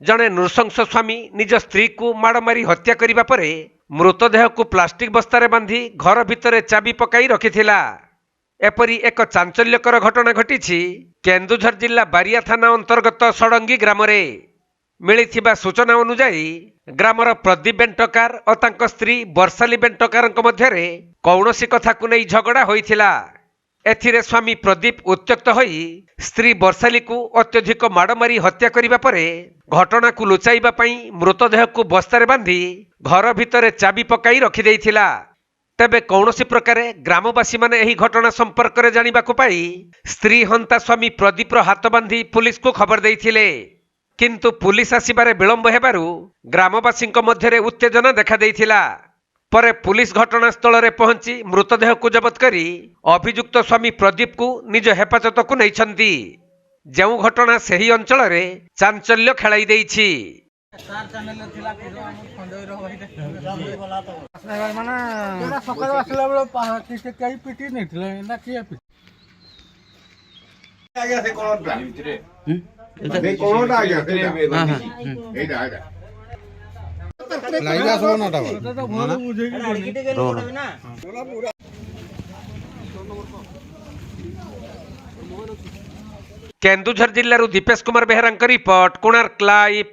जड़े नृशंस स्वामी निज स्त्री को माड़ मारी हत्या करने पर मृतदेह को प्लास्टिक बस्तार बांधी घर भितर चाबी पकाई रखिथिला। एपरी एक चांचल्यकर घटना घटी केन्दुझर जिला बारिया थाना अंतर्गत सड़ंगी ग्राम मिलिथिबा सूचना अनुसार ग्रामर प्रदीप बेंटकार और तांको स्त्री वर्षाली बेंटकार मध्य कौनसी कथा को नहीं झगड़ा होइथिला। एथिरे स्वामी प्रदीप उत्त्यक्त होई स्त्री वर्षाली को अत्यधिक माड़ मारी हत्या करने पर घटना को लुचाइबा पई मृतदेह को बस्तार बांधी घर भितर चाबी पकाई रखिदेइथिला। तेबे कौनसी प्रकार ग्रामवासी माने एही घटना संपर्क में जानिबा को पाई स्त्री हंता स्वामी प्रदीप हाथ बांधी पुलिस को खबर देइथिले, किंतु पुलिस आसिबारे विलंब हेबारु ग्रामवासी मध्य उत्तेजना देखा देइथिला। परे पुलिस घटनास्थल में पहुंची मृतदेह को जबत करी अभियुक्त स्वामी प्रदीप को निज हेफाजत को नैछंती। जो घटना सही अंचल में चांचल्य खेलाई देइछि। केन्दुझर जिल्लारू दीपेश कुमार बेहरा रिपोर्ट, कोणार्क लाइव।